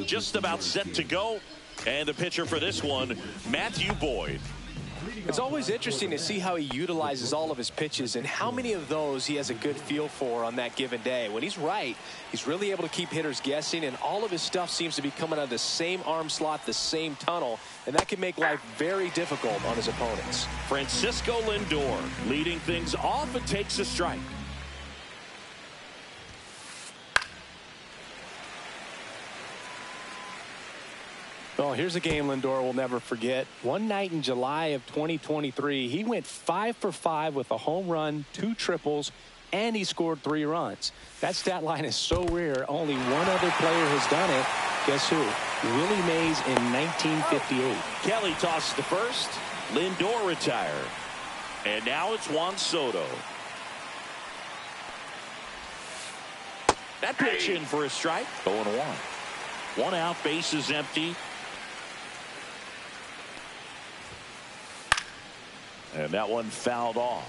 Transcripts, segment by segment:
just about set to go. And the pitcher for this one, Matthew Boyd. It's always interesting to see how he utilizes all of his pitches and how many of those he has a good feel for on that given day. When he's right, he's really able to keep hitters guessing, and all of his stuff seems to be coming out of the same arm slot, the same tunnel, and that can make life very difficult on his opponents. Francisco Lindor leading things off and takes a strike. Well, here's a game Lindor will never forget. One night in July of 2023, he went 5 for 5 with a home run, 2 triples, and he scored 3 runs. That stat line is so rare, only one other player has done it. Guess who? Willie Mays in 1958. Kelly tosses to first. Lindor retired. And now it's Juan Soto. That pitch in for a strike. 0-1. 1 out, bases empty. And that one fouled off.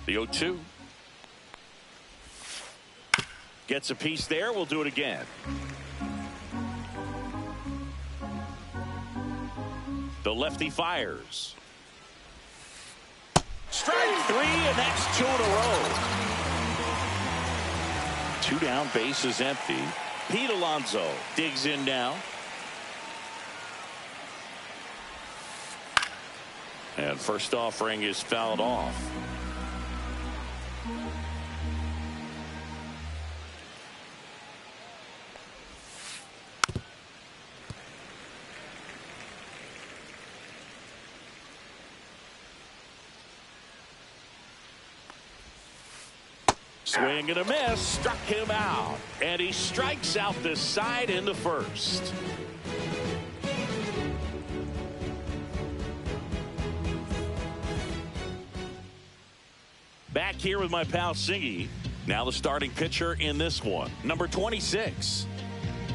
The 0-2. Gets a piece there. We'll do it again. The lefty fires. Strike 3, and that's 2 in a row. 2 down, bases empty. Pete Alonso digs in now. And first offering is fouled off. Swing and a miss, struck him out, and he strikes out this side in the first. Back here with my pal Singy. Now the starting pitcher in this one, number 26.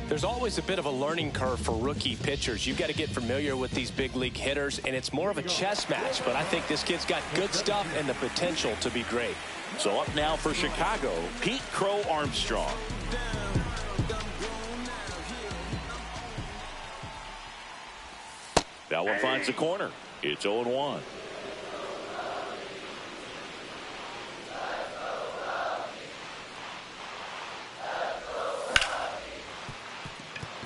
There's always a bit of a learning curve for rookie pitchers. You've got to get familiar with these big league hitters, and it's more of a chess match, but I think this kid's got good stuff and the potential to be great. So up now for Chicago, Pete Crow Armstrong. That one finds the corner. It's 0-1.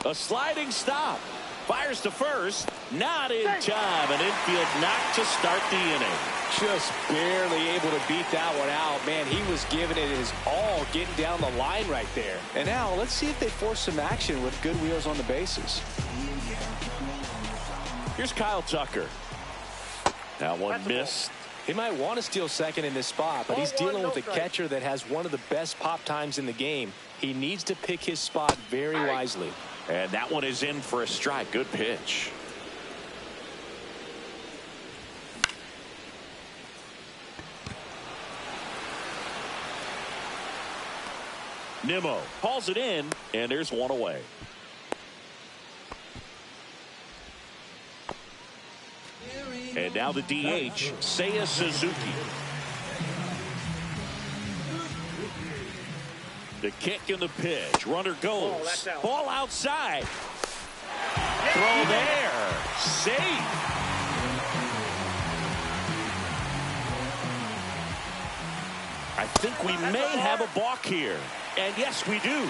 A sliding stop. Fires to first. Not in time. An infield knock to start the inning. Just barely able to beat that one out. Man, he was giving it his all, getting down the line right there. And now let's see if they force some action with good wheels on the bases. Here's Kyle Tucker. That one missed. He might want to steal second in this spot, but he's dealing with a catcher that has one of the best pop times in the game. He needs to pick his spot very wisely. And that one is in for a strike. Good pitch. Nimmo hauls it in, and there's one away. And now the DH, Seiya Suzuki. The kick and the pitch. Runner goes. Ball outside. Throw there. Safe. I think we may have a balk here. And yes, we do.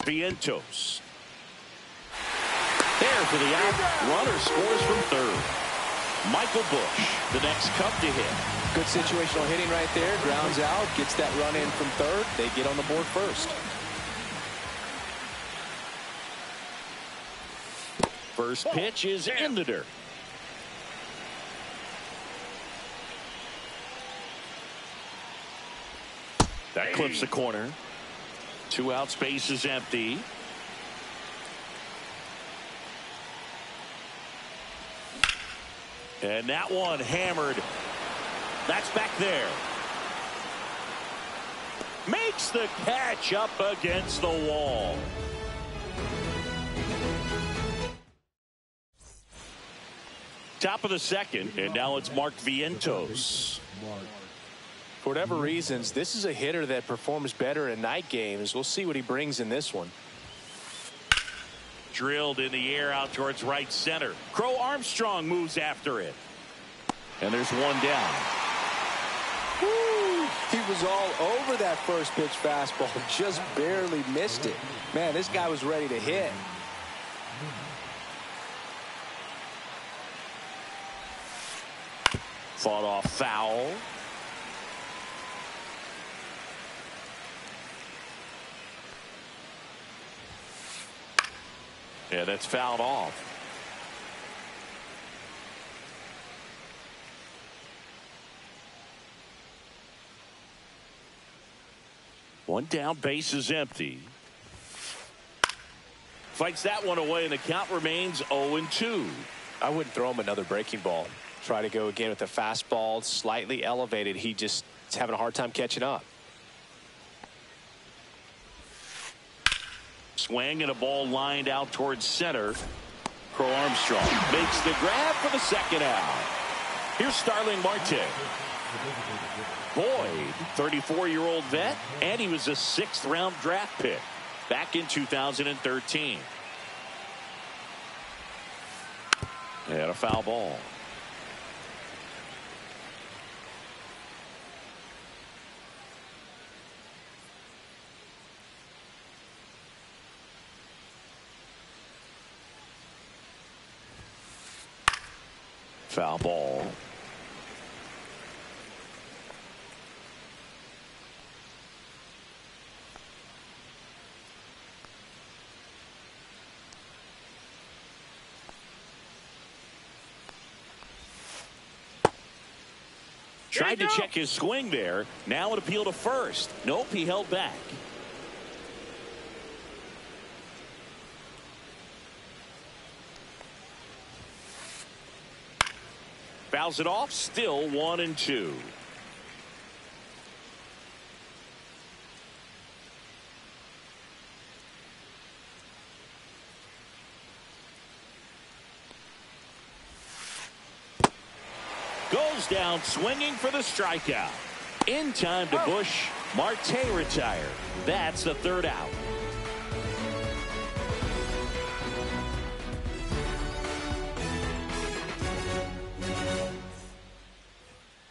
Vientos. There for the out. Runner scores from third. Michael Bush, the next Cub to hit. Good situational hitting right there. Grounds out, gets that run in from third. They get on the board first. First pitch is in the dirt. That clips the corner. 2 outs, base is empty. And that one hammered. That's back there. Makes makes the catch up against the wall. Top of the second, and now it's Mark Vientos. For whatever reasons, this is a hitter that performs better in night games. We'll see what he brings in this one. Drilled in the air out towards right center. Crow Armstrong moves after it. And there's one down. Woo! He was all over that first pitch fastball, just barely missed it. Man, this guy was ready to hit. Fought off foul. Yeah, that's fouled off. One down, base is empty. Fights that one away, and the count remains 0-2. I wouldn't throw him another breaking ball. Try to go again with the fastball, slightly elevated. He just is having a hard time catching up. Swing and a ball lined out towards center. Crow Armstrong makes the grab for the second out. Here's Starling Marte. Boyd, 34-year-old vet, and he was a 6th-round draft pick back in 2013. And a foul ball. Foul ball. Tried to check his swing there. Now an appeal to first. Nope, he held back. Fouls it off. Still 1-2. Goes down swinging for the strikeout. In time to Bush. Marte retired. That's the 3rd out.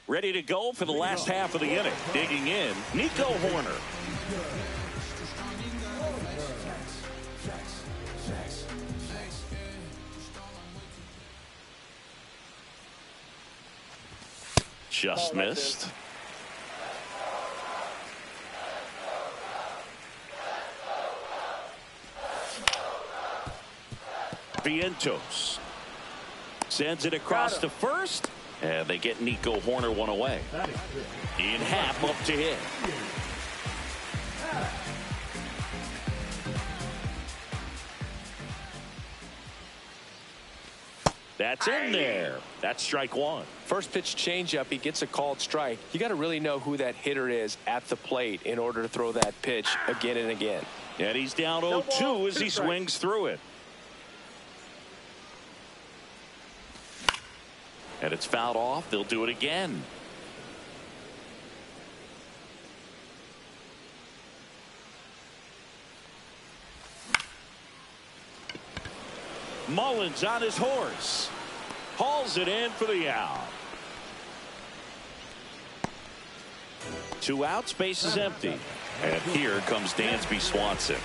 Ready to go for the last half of the inning. Digging in, Nico Hoerner. Just missed. Vientos sends it across to first, and they get Nico Hoerner one away. In half up to hit. That's in there. That's strike one. First pitch changeup, he gets a called strike. You got to really know who that hitter is at the plate in order to throw that pitch again and again. And he's down 0-2 as he swings through it. And it's fouled off. They'll do it again. Mullins on his horse. Hauls it in for the out. 2 outs, base is empty. And here comes Dansby Swanson.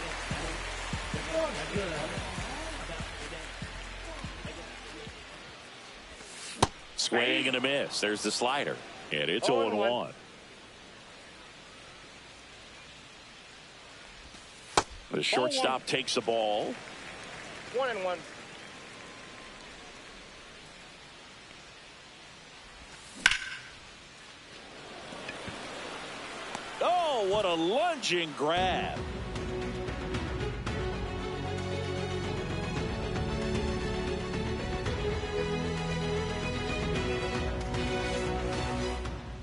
Swing and a miss. There's the slider. And it's 0-1. The shortstop takes the ball. 1-1. Oh, what a lunging grab.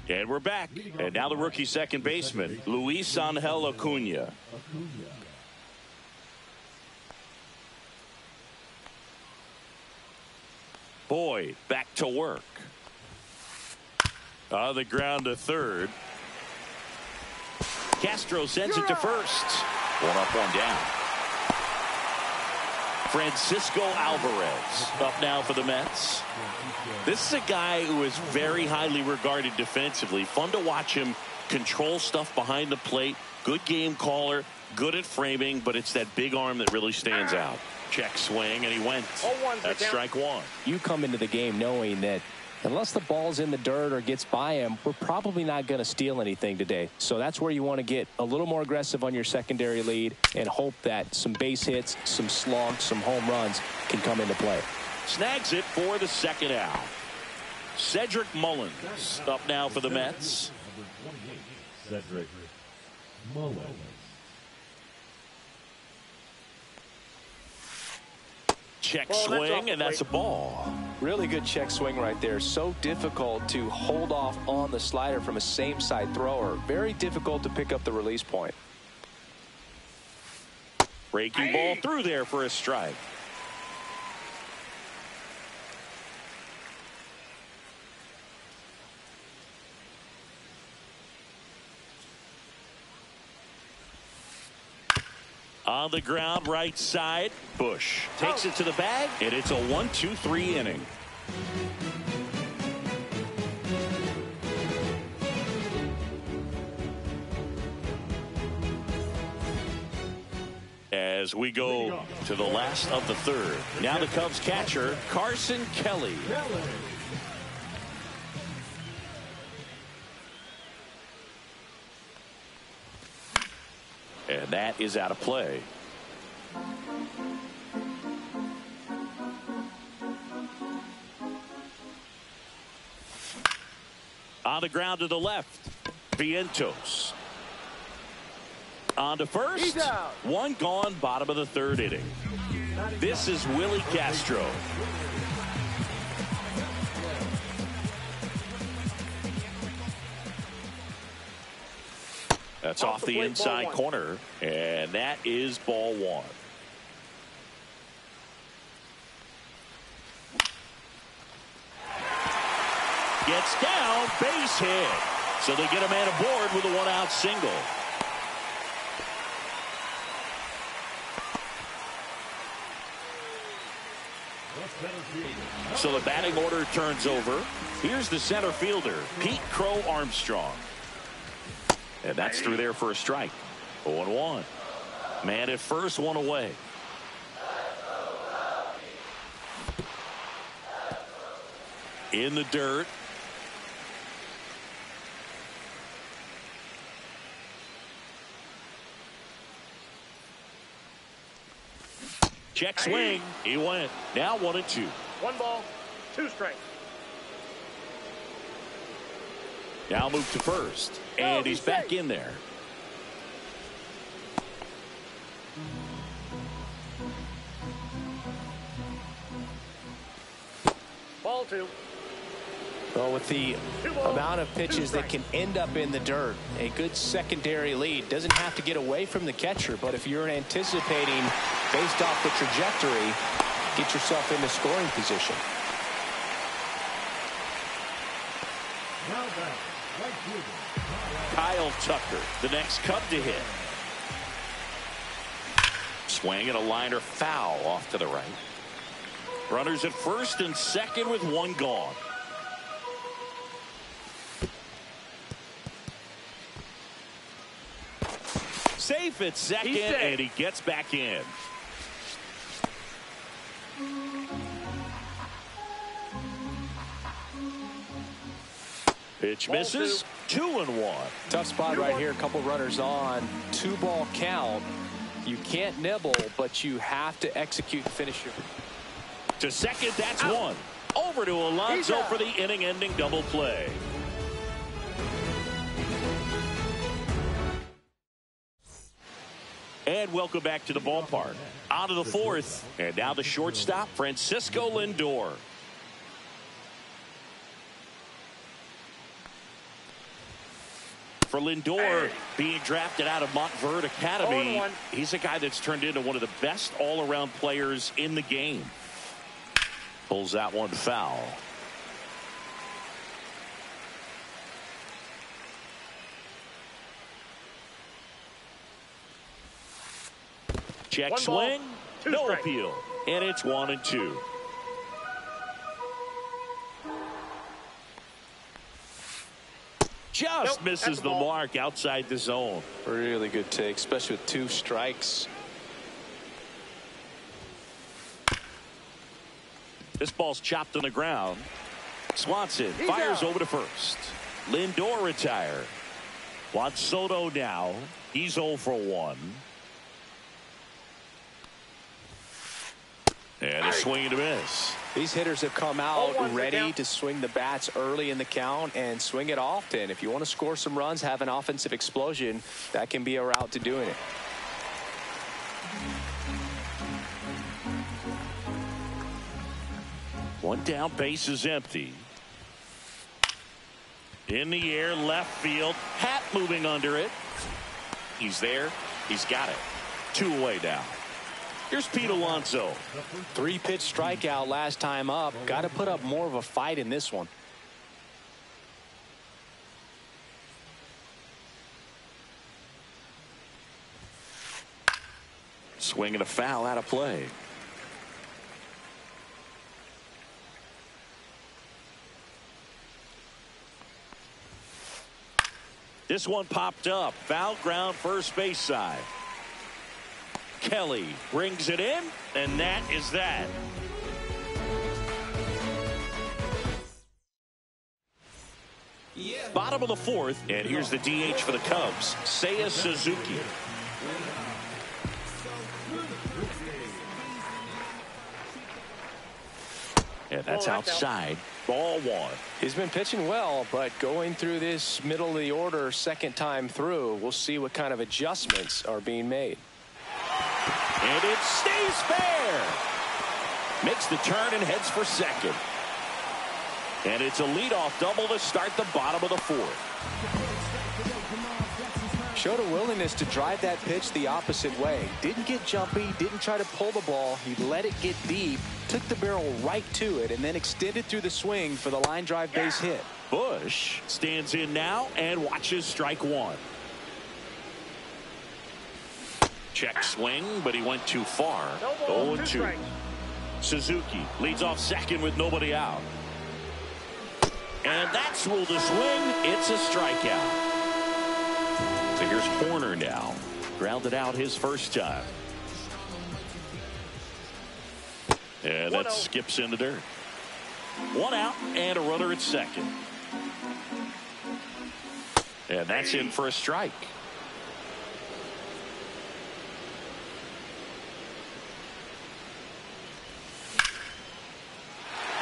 And we're back. And now the rookie second baseman, Luis Angel Acuna. Boyd back to work. On the ground to third. Castro sends it to first. One up, one down. Francisco Alvarez up now for the Mets. This is a guy who is very highly regarded defensively. Fun to watch him control stuff behind the plate. Good game caller, good at framing, but it's that big arm that really stands out. Check swing, and he went. That's strike one. You come into the game knowing that unless the ball's in the dirt or gets by him, we're probably not going to steal anything today. So that's where you want to get a little more aggressive on your secondary lead and hope that some base hits, some slugs, some home runs can come into play. Snags it for the second out. Cedric Mullins up now for the Mets. Cedric Mullins. Check swing, and that's a ball. Really good check swing right there. So difficult to hold off on the slider from a same side thrower. Very difficult to pick up the release point. Breaking ball through there for a strike. On the ground, right side. Bush takes it to the bag, and it's a 1-2-3 inning. As we go to the last of the third. Now the Cubs catcher, Carson Kelly. And that is out of play. On the ground to the left. Vientos. On to first. One gone, bottom of the third inning. This is Willie Castro. That's off the inside corner, and that is ball one. Gets down, base hit. So they get a man aboard with a one-out single. So the batting order turns over. Here's the center fielder, Pete Crow Armstrong. And that's through there for a strike. 0-1. Man at first, one away. In the dirt. Check swing. He went. Now 1-2. 1 ball, 2 strikes. Now move to first. And he's back in there. Ball 2. Well, with the amount of pitches that can end up in the dirt, a good secondary lead doesn't have to get away from the catcher, but if you're anticipating based off the trajectory, get yourself into scoring position. Kyle Tucker, the next Cub to hit. Swing and a liner foul off to the right. Runners at first and second with one gone. Safe at second, and he gets back in. Pitch misses. 2-1. Tough spot right here. A couple runners on. 2-ball count. You can't nibble, but you have to execute and finish your. To second, that's one. Over to Alonso for the inning-ending double play. And welcome back to the ballpark. On to the fourth. And now the shortstop, Francisco Lindor. For Lindor, being drafted out of Montverde Academy, 0-1. he's a guy that's turned into one of the best all-around players in the game. Pulls that one foul. Check 1 ball, swing, 2 no strikes. appeal, and it's 1-2. Just Nope, misses that's the a ball. mark outside the zone. Really good take, especially with 2 strikes. This ball's chopped on the ground. Swanson He's fires out. over to first. Lindor retired. Juan Soto now. He's 0 for 1. And a swing and a miss. These hitters have come out 0-1 the ready count. to swing the bats early in the count and swing it often. If you want to score some runs, have an offensive explosion, that can be a route to doing it. One down, base is empty. In the air, left field. Hat moving under it. He's there. He's got it. 2 away now. Here's Pete Alonso. 3-pitch strikeout last time up. Got to put up more of a fight in this one. Swing and a foul out of play. This one popped up. Foul ground, first base side. Kelly brings it in, and that is that. Bottom of the 4th, and here's the DH for the Cubs, Seiya Suzuki. And that's outside. Ball 1. He's been pitching well, but going through this middle of the order second time through, we'll see what kind of adjustments are being made. And it stays fair. Makes the turn and heads for second. And it's a leadoff double to start the bottom of the 4th. Showed a willingness to drive that pitch the opposite way. Didn't get jumpy, didn't try to pull the ball. He let it get deep, took the barrel right to it, and then extended through the swing for the line drive base hit. Bush stands in now and watches strike 1. Check swing, but he went too far. No ball, 2 0-2. strikes. Suzuki leads off second with nobody out. And that's ruled a swing. It's a strikeout. So here's Horner now. Grounded out his first time. And that 1-0. skips in the dirt. 1 out and a runner at second. And that's in for a strike.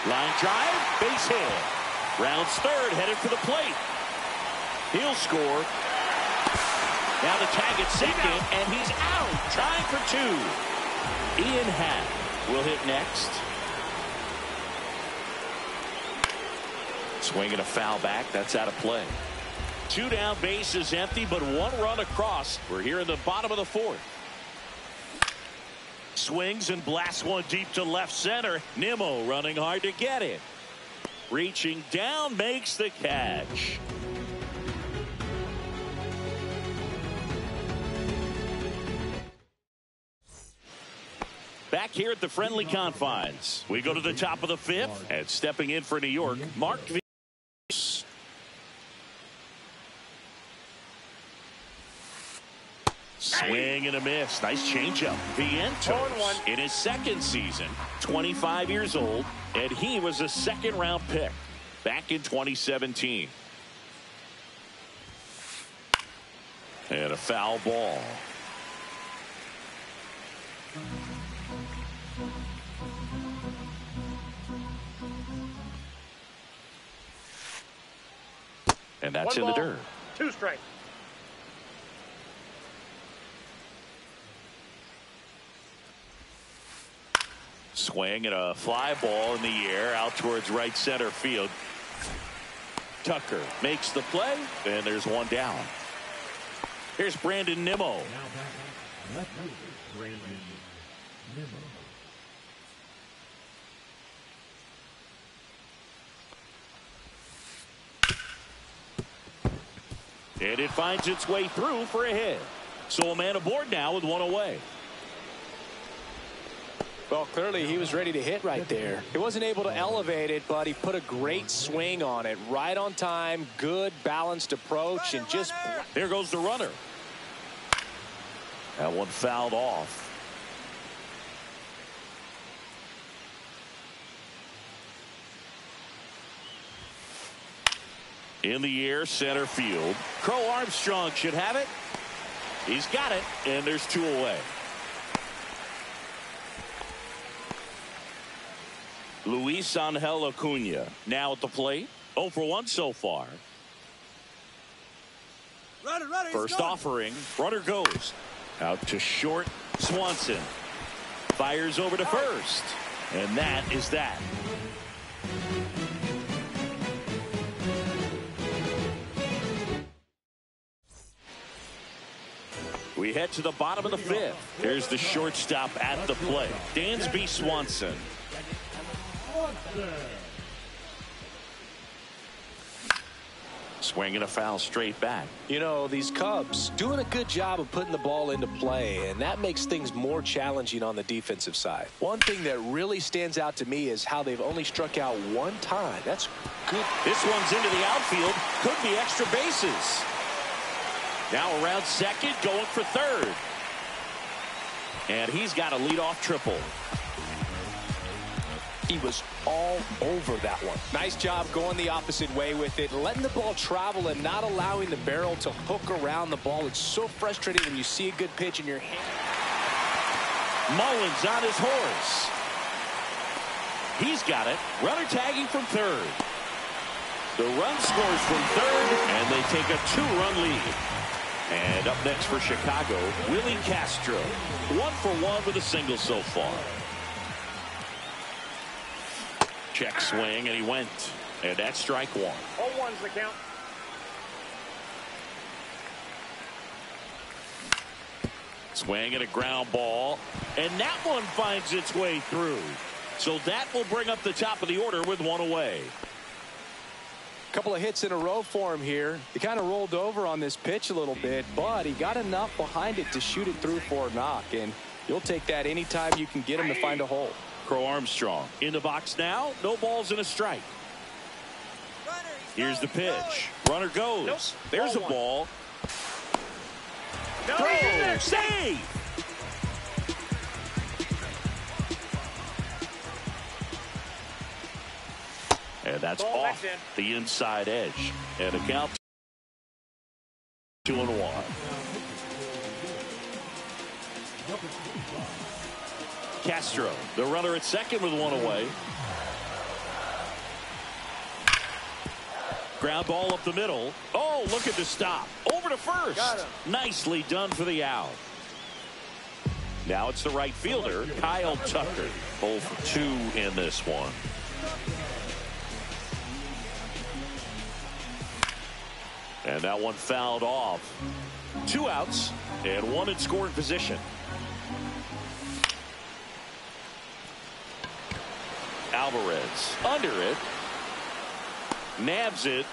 Line drive, base hit. Rounds third, headed for the plate. He'll score. Now the tag at second, and he's out. Trying for 2. Ian Happ will hit next. Swinging a foul back. That's out of play. 2 down, base is empty, but 1 run across. We're here in the bottom of the 4th. Swings and blasts one deep to left center. Nimmo running hard to get it. Reaching down, makes the catch. Back here at the friendly confines, we go to the top of the 5th, and stepping in for New York, Mark Vientos. Swing and a miss. Nice changeup. Vientos in his second season, 25 years old, and he was a second-round pick back in 2017. And a foul ball. And that's 1 in the ball, dirt. 2 strikes. Swing and a fly ball in the air out towards right center field. Tucker makes the play, and there's 1 down. Here's Brandon Nimmo. Now back, left fielder, Brandon Nimmo. And it finds its way through for a hit. So a man aboard now with one away. Well, clearly he was ready to hit right there. He wasn't able to elevate it, but he put a great swing on it. Right on time, good balanced approach, and just... There goes the runner. That one fouled off. In the air, center field. Crow Armstrong should have it. He's got it, and there's two away. Luis Angel Acuna now at the plate. 0 for 1 so far. Runner, First offering. Runner goes. Out to short. Swanson. Fires over to first. And that is that. We head to the bottom of the 5th. Here's the shortstop at the plate. Dansby Swanson. Swinging a foul straight back. You know, these Cubs doing a good job of putting the ball into play, and that makes things more challenging on the defensive side. One thing that really stands out to me is how they've only struck out one time. That's good. This one's into the outfield. Could be extra bases. Now around second, going for third. And he's got a leadoff triple. He was all over that one. Nice job going the opposite way with it, letting the ball travel and not allowing the barrel to hook around the ball. It's so frustrating when you see a good pitch in your hand. Mullins on his horse. He's got it. Runner tagging from third. The run scores from third, and they take a 2-run lead. And up next for Chicago, Willie Castro. 1 for 1 with a single so far. Check swing, and he went. And that's strike one. 0-1's the count. Swing and a ground ball. And that one finds its way through. So that will bring up the top of the order with one away. Couple of hits in a row for him here. He kind of rolled over on this pitch a little bit, but he got enough behind it to shoot it through for a knock. And you'll take that anytime you can get him to find a hole. Crow Armstrong in the box now. No balls and a strike. Here's the pitch. Runner goes. Nope. There's a Ball ball. No, Throw. he's in there. Save. And that's Ball off back in. the inside edge. And a count 2-1. Castro, the runner at second with one away. Ground ball up the middle. Oh, look at the stop. Over to first. Got him. Nicely done for the out. Now it's the right fielder, Kyle Tucker. 0 for 2 in this one. And that one fouled off. 2 outs and 1 in scoring position. Alvarez under it, nabs it,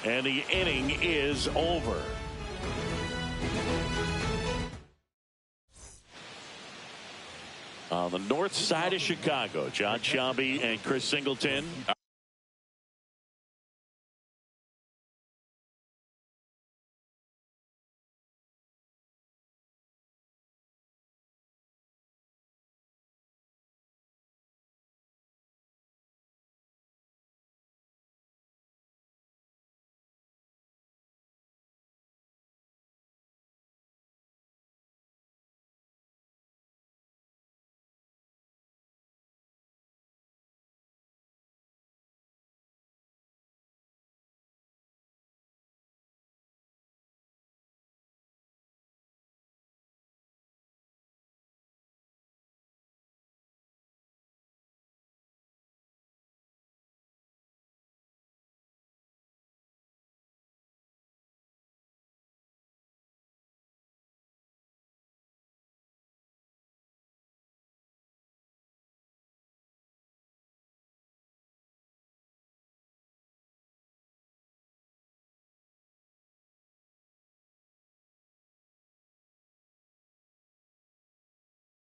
and the inning is over. On the north side of Chicago, John Shelby and Chris Singleton.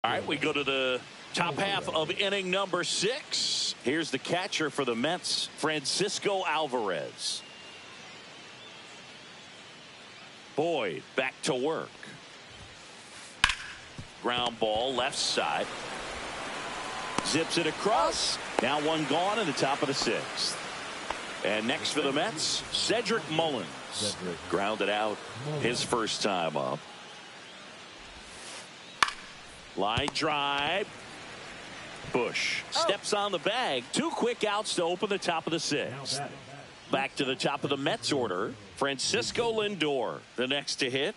All right, we go to the top half of inning number 6. Here's the catcher for the Mets, Francisco Alvarez. Boyd back to work. Ground ball left side. Zips it across. Now one gone in the top of the 6th. And next for the Mets, Cedric Mullins. Grounded out his first time up. Line drive. Bush steps on the bag. 2 quick outs to open the top of the 6th. Back to the top of the Mets order, Francisco Lindor, the next to hit.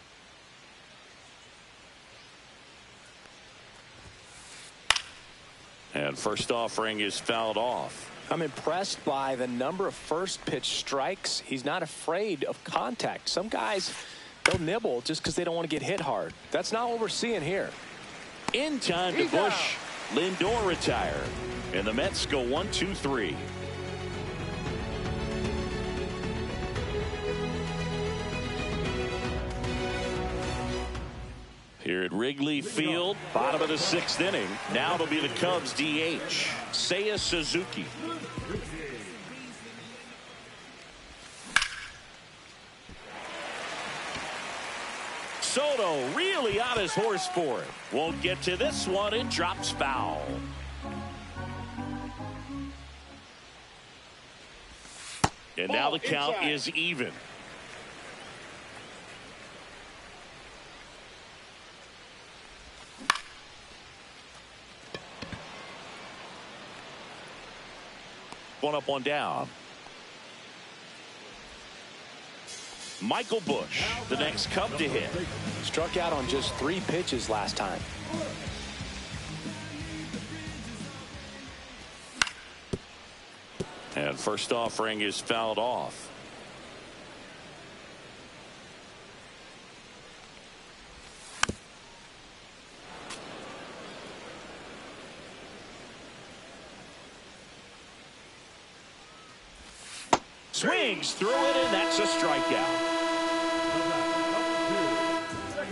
And first offering is fouled off. I'm impressed by the number of first pitch strikes. He's not afraid of contact. Some guys, they'll nibble just because they don't want to get hit hard. That's not what we're seeing here. In time to Bush. Lindor retired. And the Mets go 1-2-3. Here at Wrigley Field, bottom of the 6th inning. Now it'll be the Cubs DH, Seiya Suzuki. Soto really on his horse for it. Won't get to this one. It drops foul. And now the count is even. One up, one down. Michael Bush, the next Cub to hit. Struck out on just 3 pitches last time. And first offering is fouled off. Swings through it, and that's a strikeout.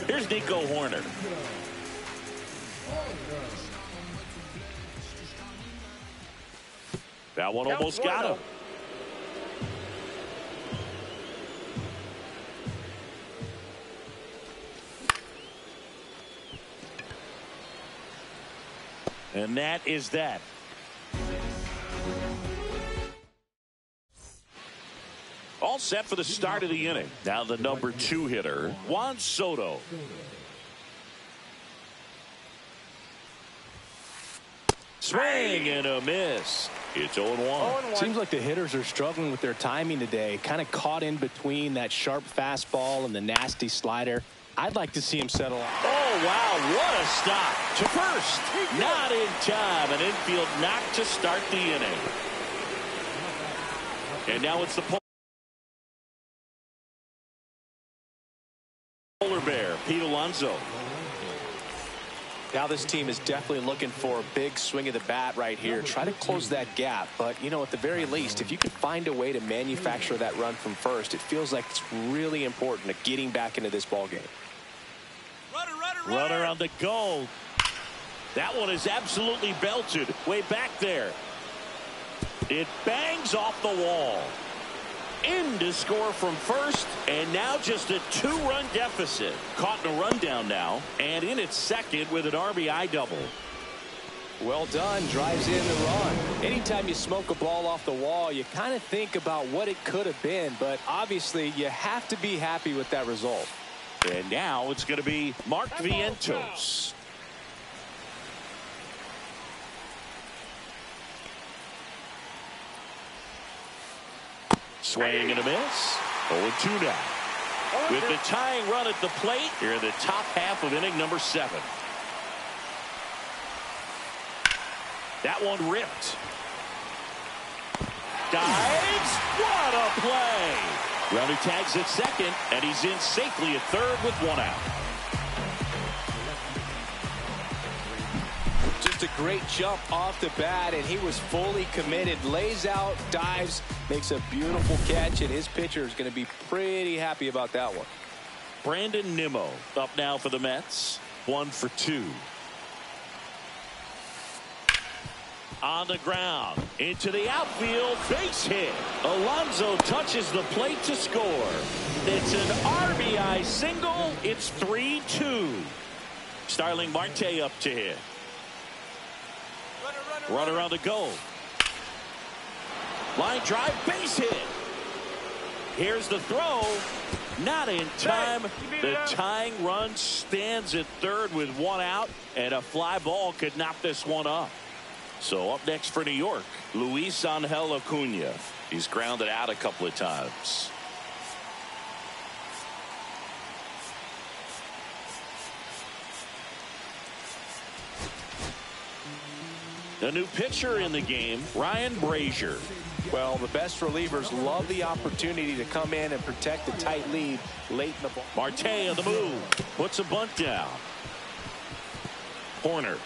Here's Nico Horner. That one almost got him. And that is that. All set for the start of the inning. Now the number 2 hitter, Juan Soto. Swing and a miss. It's 0-1. Seems like the hitters are struggling with their timing today. Kind of caught in between that sharp fastball and the nasty slider. I'd like to see him settle out. Oh, wow. What a stop. To first. Not in time. An infield knock to start the inning. And now it's the Polar Bear, Pete Alonso. Now this team is definitely looking for a big swing of the bat right here. Try to close that gap. But, you know, at the very least, if you can find a way to manufacture that run from first, it feels like it's really important to getting back into this ball game. Runner on the goal. That one is absolutely belted. Way back there. It bangs off the wall. In to score from first, and now just a 2-run deficit. Caught in a rundown now, and in its second with an RBI double. Well done. Drives in the run. Anytime you smoke a ball off the wall, you kind of think about what it could have been, but obviously you have to be happy with that result. And now it's going to be Mark Vientos. Swing and a miss. 0-2 now. With the tying run at the plate here in the top half of inning number 7. That one ripped. Dives. What a play. Runner tags at second, and he's in safely at third with 1 out. Just a great jump off the bat, and he was fully committed. Lays out, dives, makes a beautiful catch, and his pitcher is going to be pretty happy about that one. Brandon Nimmo up now for the Mets. 1 for 2. On the ground. Into the outfield. Base hit. Alonso touches the plate to score. It's an RBI single. It's 3-2. Starling Marte up to hit. Runner on the go. Line drive. Base hit. Here's the throw. Not in time. The tying run stands at third with one out, and a fly ball could knock this one up. So up next for New York, Luis Angel Acuna. He's grounded out a couple of times. A new pitcher in the game, Ryan Brazier. Well, the best relievers love the opportunity to come in and protect a tight lead late in the ball. Marte on the move. Puts a bunt down. Corner.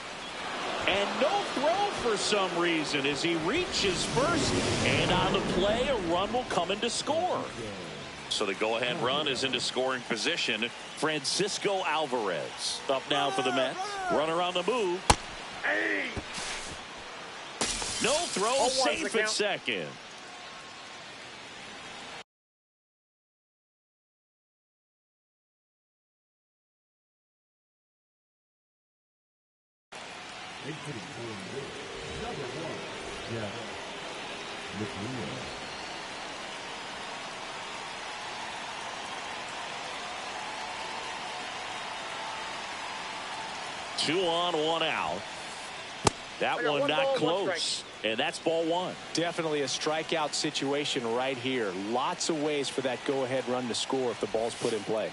And no throw for some reason as he reaches first. And on the play, a run will come in to score. So the go-ahead run is into scoring position. Francisco Alvarez up now for the Mets. Runner on the move. Hey! No throw, safe at second. Number 1, Jeff McNeil. Two on, one out. That one not close. And that's ball one. Definitely a strikeout situation right here. Lots of ways for that go-ahead run to score if the ball's put in play.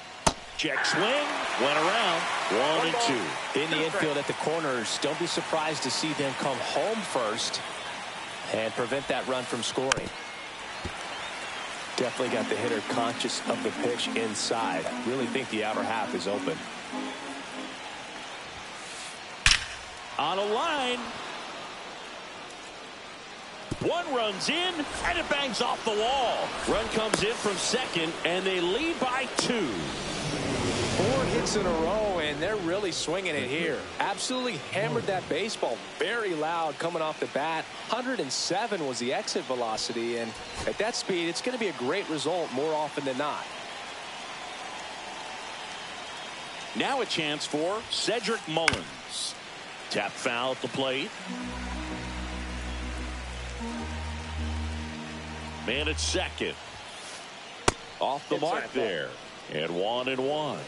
Check swing. Went around. 1-2. In the infield at the corners, don't be surprised to see them come home first and prevent that run from scoring. Definitely got the hitter conscious of the pitch inside. Really think the outer half is open. On a line. One runs in, and it bangs off the wall. Run comes in from second, and they lead by 2. 4 hits in a row, and they're really swinging it here. Absolutely hammered that baseball. Very loud coming off the bat. 107 was the exit velocity, and at that speed, it's going to be a great result more often than not. Now a chance for Cedric Mullins. Tap foul at the plate. Man at second. Off the mark there. And 1-1.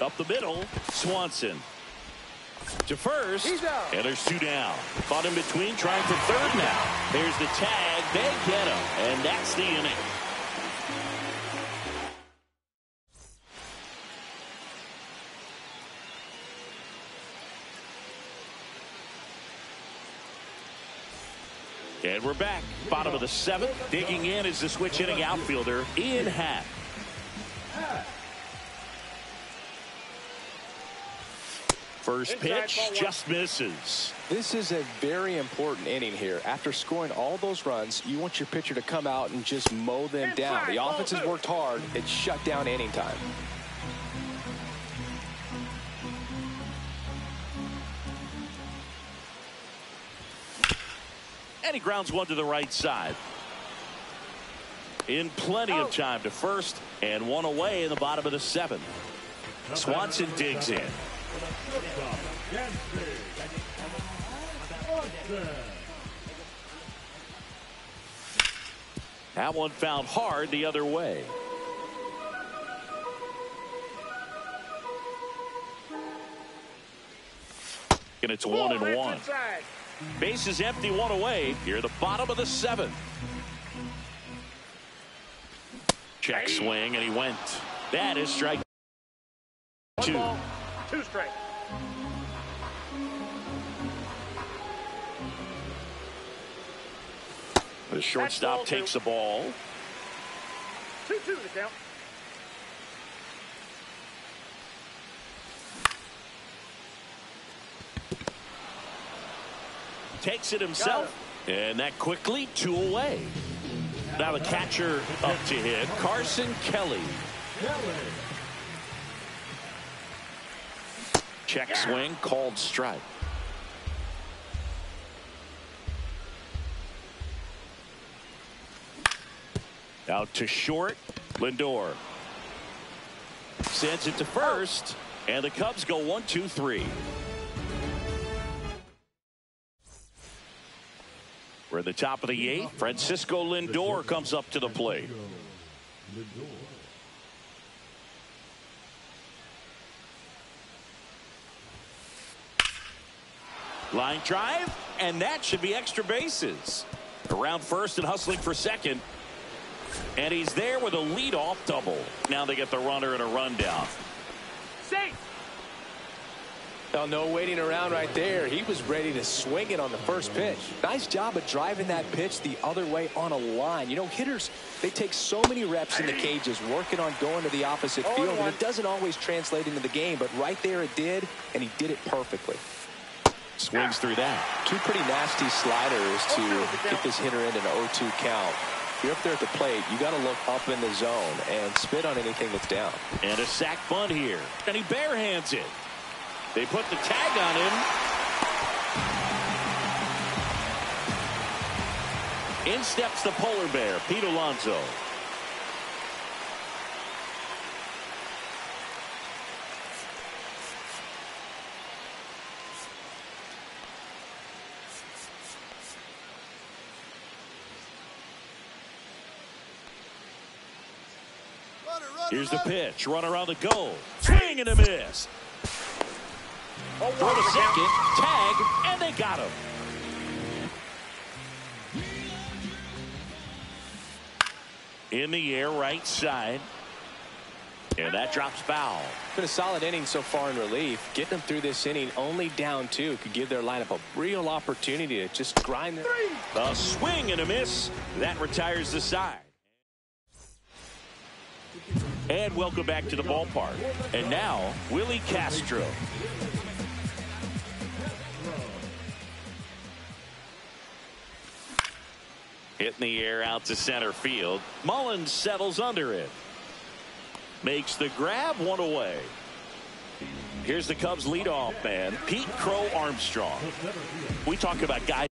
Up the middle, Swanson. To first. And there's 2 down. Caught in between, trying for third now. There's the tag. They get him. And that's the inning. And we're back. Bottom of the 7th. Digging in is the switch hitting outfielder, Ian Happ. First pitch just misses. This is a very important inning here. After scoring all those runs, you want your pitcher to come out and just mow them down. The offense has worked hard. It's shut down inning time. And he grounds one to the right side. In plenty of time to first, and one away in the bottom of the 7th. Swanson digs in. That one found hard the other way. And it's 1-1. Base is empty, one away. Here, the bottom of the 7th. Check swing, and he went. That is strike 2. 2 strike. The shortstop takes the ball. 2-2 the count. Takes it himself, and that quickly 2 away. Now the catcher up to hit, Carson Kelly. Check swing, called strike. Out to short. Lindor sends it to first, and the Cubs go 1-2-3. We're at the top of the 8th. Francisco Lindor comes up to the plate. Line drive, and that should be extra bases. Around first and hustling for second. And he's there with a leadoff double. Now they get the runner and a rundown. Safe. Well, no waiting around right there. He was ready to swing it on the first pitch. Nice job of driving that pitch the other way on a line. You know, hitters, they take so many reps in the cages working on going to the opposite field, and it doesn't always translate into the game, but right there it did, and he did it perfectly. Swings through that. Two pretty nasty sliders to get this hitter into an 0-2 count. If you're up there at the plate, you got to look up in the zone and spit on anything that's down. And a sac bunt here, and he barehands it. They put the tag on him. In steps the polar bear, Pete Alonso. Here's the pitch. Runner on the goal. Swing and a miss. Throw to second. Tag. And they got him. In the air, right side. And that drops foul. Been a solid inning so far in relief. Getting them through this inning only down 2 could give their lineup a real opportunity to just grind them. A swing and a miss. That retires the side. And welcome back to the ballpark. And now, Willie Castro. Hit in the air out to center field. Mullins settles under it. Makes the grab, one away. Here's the Cubs leadoff man, Pete Crow Armstrong. We talk about guys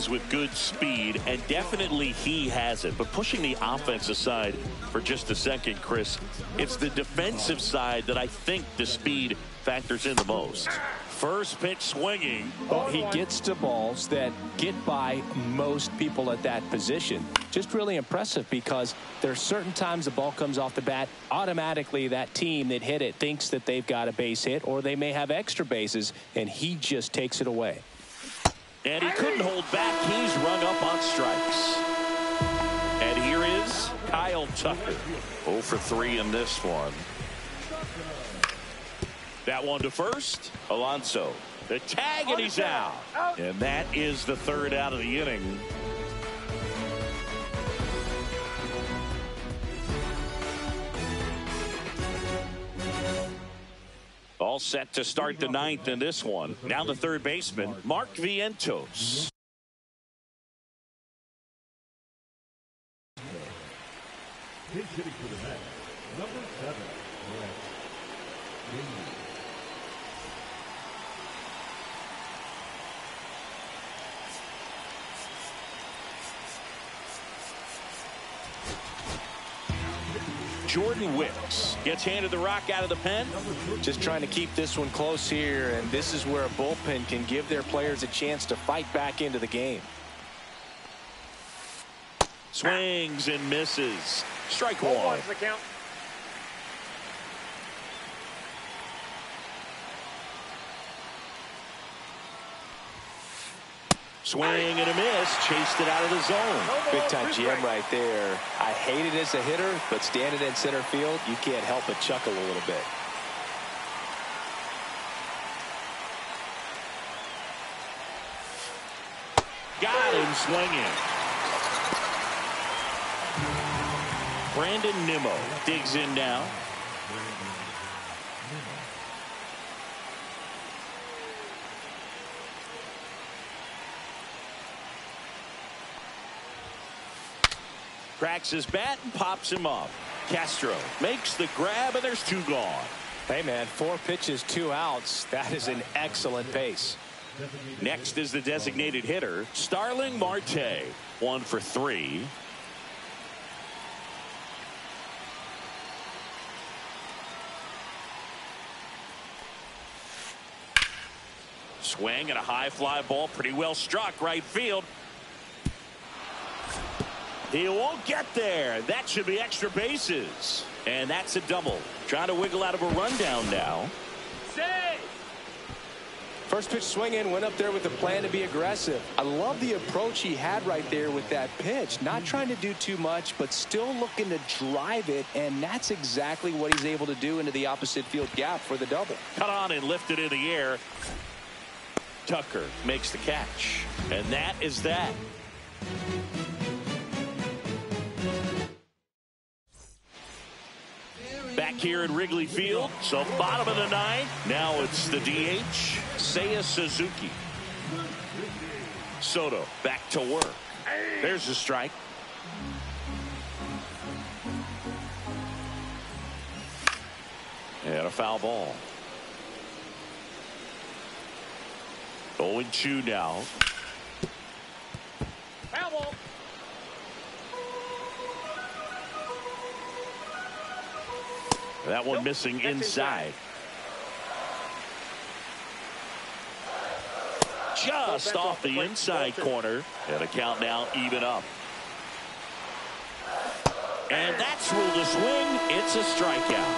with good speed, and definitely he has it. But pushing the offense aside for just a second, Chris, it's the defensive side that I think the speed factors in the most. First pitch swinging. Well, he gets to balls that get by most people at that position. Just really impressive, because there are certain times the ball comes off the bat, automatically that team that hit it thinks that they've got a base hit, or they may have extra bases, and he just takes it away. And he couldn't hold back. He's rung up on strikes. And here is Kyle Tucker. 0 for 3 in this one. That one to first. Alonso. The tag, and he's out. And that is the third out of the inning. All set to start the 9th in this one. Now the third baseman, Mark Vientos. Pitch hitting for the Mets, number 7, Jordan Wicks gets handed the rock out of the pen. Just trying to keep this one close here, and this is where a bullpen can give their players a chance to fight back into the game. Swings and misses. Strike one. One's the count. Swing and a miss. Chased it out of the zone. Big time jam right there. I hate it as a hitter, but standing in center field, you can't help but chuckle a little bit. Got him swinging. Brandon Nimmo digs in now. Cracks his bat and pops him up. Castro makes the grab, and there's 2 gone. Hey, man, 4 pitches, 2 outs. That is an excellent pace. Next is the designated hitter, Starling Marte. 1 for 3. Swing and a high fly ball, pretty well struck right field. He won't get there. That should be extra bases. And that's a double. Trying to wiggle out of a rundown now. First pitch swing in, went up there with a plan to be aggressive. I love the approach he had right there with that pitch. Not trying to do too much, but still looking to drive it, and that's exactly what he's able to do into the opposite field gap for the double. Cut on and lifted in the air. Tucker makes the catch. And that is that. Back here at Wrigley Field, so bottom of the 9th. Now it's the DH, Seiya Suzuki. Soto back to work. There's a strike. And a foul ball. 0-2 now. Foul ball. That one missing inside. Just off the inside corner. And a count now even up. And that's ruled a swing. It's a strikeout.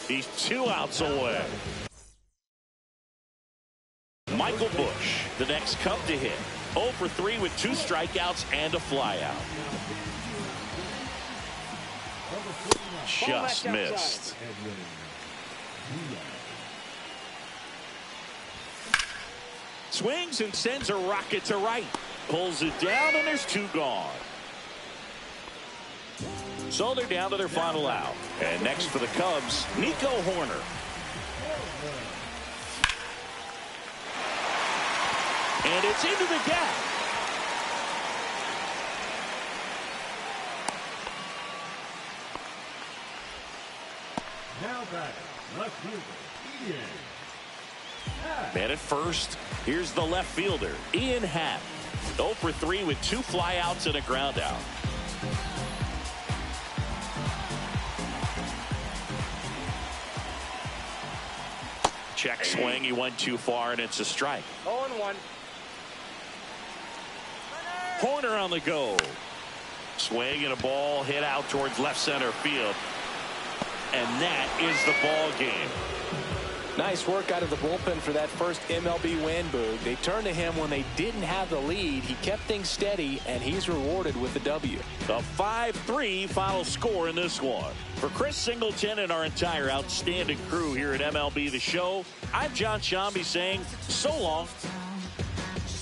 He's 2 outs away. Michael Busch, the next Cub to hit. 0 for 3 with 2 strikeouts and a flyout. Just missed. Swings and sends a rocket to right. Pulls it down, and there's 2 gone. So they're down to their final out. And next for the Cubs, Nico Horner. And it's into the gap. Now back, left fielder, Ian. Man at first, here's the left fielder, Ian Happ. 0 for 3 with 2 flyouts and a ground out. Check swing, he went too far, and it's a strike. 0-1. Horner on the go. Swing and a ball hit out towards left center field. And that is the ball game. Nice work out of the bullpen for that first MLB win, Boog. They turned to him when they didn't have the lead. He kept things steady, and he's rewarded with the W. A 5-3 final score in this one. For Chris Singleton and our entire outstanding crew here at MLB The Show, I'm John Shambi saying so long.